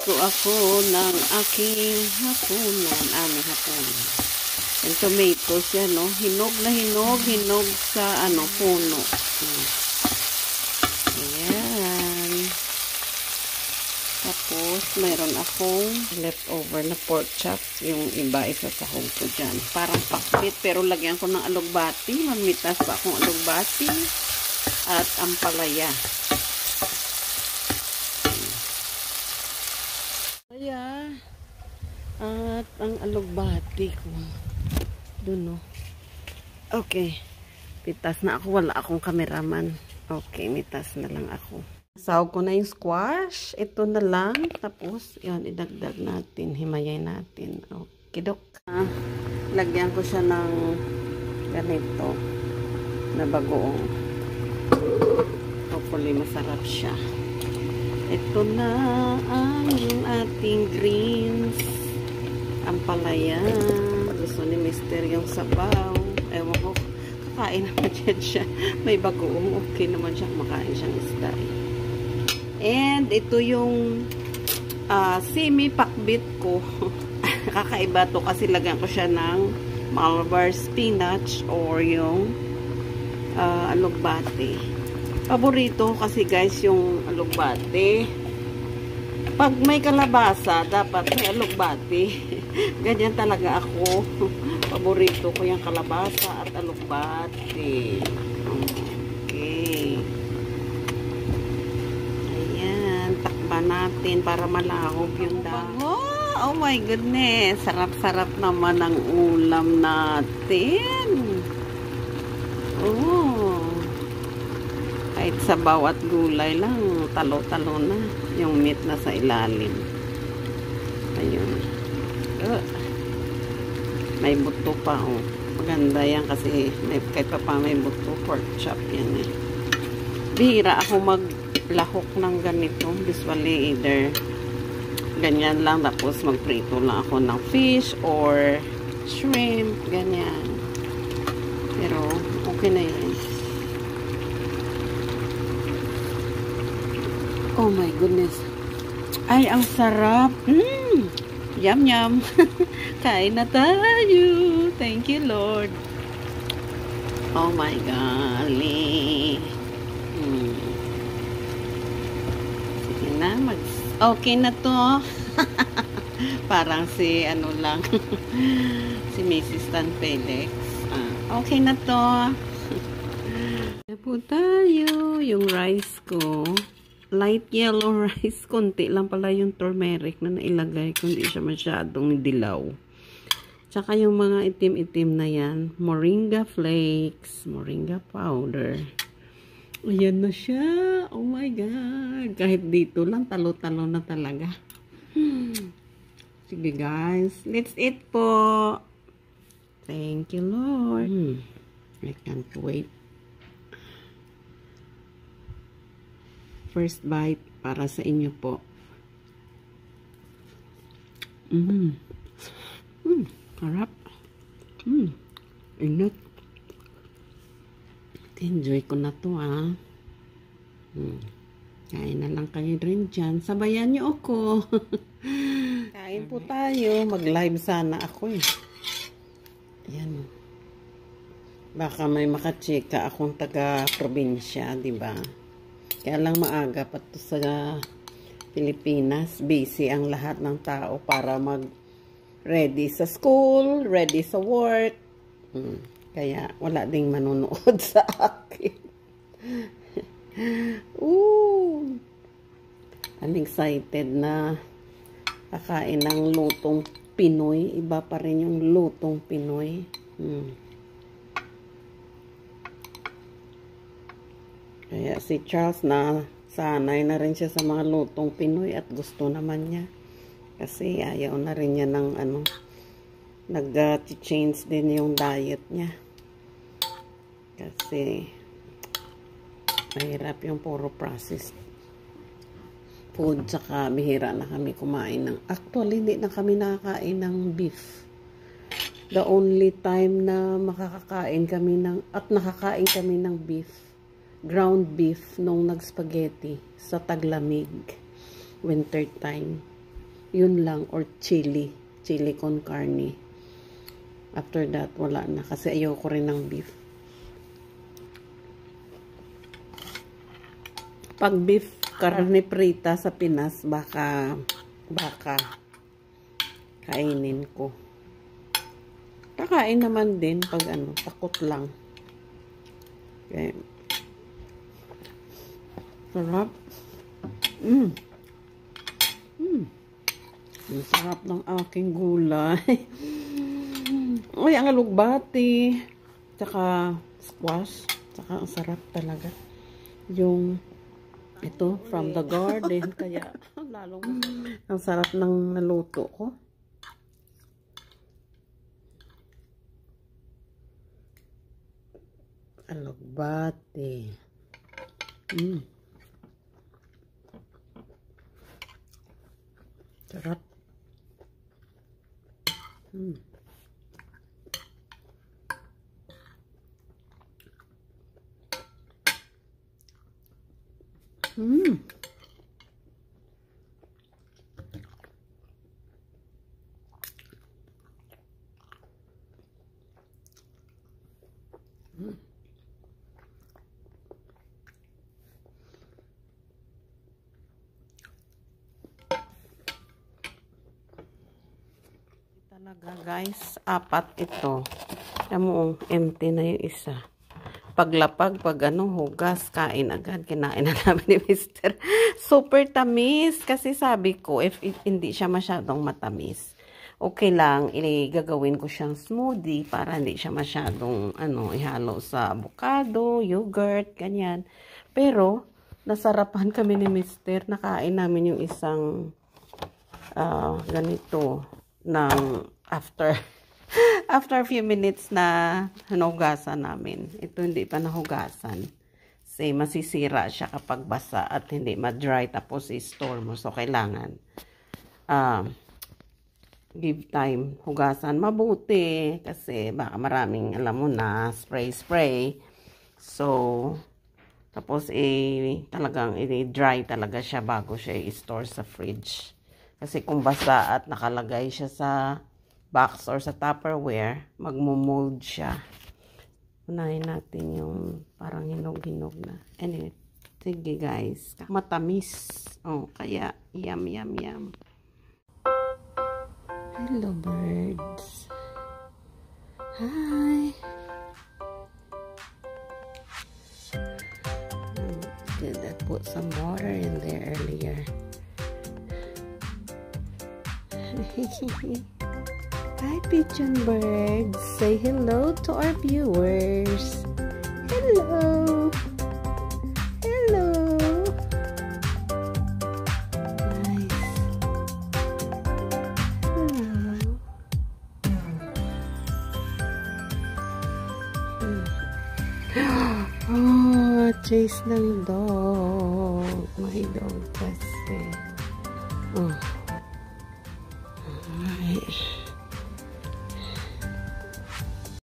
Magluto ako ng aking hapunan, aming hapunan. Yung tomatoes yan, no? Hinog na hinog sa, puno. Ayan. Tapos, mayroon akong leftover na pork chop. Yung iba, isasahog ko dyan. Parang pakbit, pero lagyan ko ng alugbati. Mamitas pa akong alugbati at ampalaya. At ang alugbati ko dun, no? Okay, pitas na ako, wala akong cameraman. Okay, mitas na lang ako. Sahog ko na yung squash, ito na lang, tapos yun, idagdag natin, himayay natin. Okay, dok. Lagyan ko siya ng ganito na bagoong. Hopefully masarap siya. Ito na ang ating greens. Ampalaya. Gusto ni Mister yung sabaw. Ewan ko, kakain naman siya. May bagoong. Okay naman siya. Makain siyang isda. And ito yung semi-pakbit ko. Kakaiba to kasi lagyan ko siya ng Malabar spinach or yung alugbati. Paborito kasi guys yung alugbati. Pag may kalabasa, dapat may alugbati. Ganyan talaga ako. Paborito ko yung kalabasa at alugbati. Okay. Ayan. Takpan natin para malahog yung dahon. Oh my goodness. Sarap-sarap naman ang ulam natin. Oh. Kahit sabaw at gulay lang, talo-talo na. Yung meat na sa ilalim. Ayun. May buto pa, oh. Maganda yan kasi kahit pa may buto. Pork chop yan, eh. Bihira ako maglahok ng ganito. Usually either ganyan lang, tapos magprito lang ako ng fish or shrimp, ganyan. Pero okay na yan. Oh my goodness. Ay, ang sarap. Yum, yum. Kain na tayo. Thank you, Lord. Oh my golly. Sige na, okay na to. Parang si, lang. Si Mrs. Tan Felix. Okay na to. Kaya po tayo. Yung rice ko. Light yellow rice. Konti lang pala yung turmeric na nailagay. Kundi siya masyadong dilaw. Tsaka yung mga itim-itim na yan. Moringa flakes. Moringa powder. Ayan na siya. Oh my God. Kahit dito lang, talo-talo na talaga. Sige guys. Let's eat po. Thank you, Lord. I can't wait. First bite para sa inyo po. Harap. Ingat. Enjoy ko na to, Kain na lang kayo rin dyan. Sabayan niyo ako. Kain po tayo. Mag-live sana ako, eh. Ayan. Baka may makachika akong taga-probinsya, diba? Kaya lang maaga pa to sa Pilipinas. Busy ang lahat ng tao para mag-ready sa school, ready sa work. Kaya wala ding manonood sa akin. I'm excited na kakain ng lutong Pinoy. Iba pa rin yung lutong Pinoy. Kaya si Charles na sanay na rin siya sa mga lutong Pinoy at gusto naman niya. Kasi ayaw na rin niya ng nag-change din yung diet niya. Kasi mahirap yung puro processed food. Tsaka bihira na kami kumain ng, actually hindi na kami nakakain ng beef. The only time na makakakain kami at nakakain kami ng beef, ground beef nung nag-spaghetti sa taglamig, winter time. Yun lang, or chili con carne. After that, wala na kasi ayoko rin ng beef. Pag beef karne prita sa Pinas, baka kainin ko. Kakain naman din pag takot lang. Okay. Sarap. Ang sarap ng aking gulay. Ay, ang alugbati. Tsaka squash. Tsaka ang sarap talaga. Yung ito, from the garden. Kaya, lalong ang sarap ng naluto ko. Alugbati. Sarap. Talaga guys, 4 ito. Alam mo, empty na yung isa. Paglapag, pag hugas, kain agad. Kinain na namin ni Mr. Super tamis. Kasi sabi ko, if hindi siya masyadong matamis, okay lang, gagawin ko siyang smoothie para hindi siya masyadong, ihalo sa avocado, yogurt, ganyan. Pero, nasarapan kami ni Mr. Nakain namin yung isang, ganito, ng after a few minutes na nahugasan namin. Ito hindi pa nahugasan. Kasi masisira siya kapag basa at hindi ma-dry tapos i-store mo. So, kailangan give time hugasan mabuti kasi baka maraming, alam mo na, spray. So, tapos talagang i-dry talaga siya bago siya i-store sa fridge. Kasi kung basa at nakalagay siya sa box or sa Tupperware, magmo-mold siya. Unahin natin yung parang hinog-hinog na. Anyway, sige guys. Matamis. Oh, kaya yum. Hello birds. Hi. Did I put some water in there earlier? Hi pigeon birds, say hello to our viewers. Hello. Nice. Hello. Oh, chase ng dog. My dog kasi. Oh. Alright.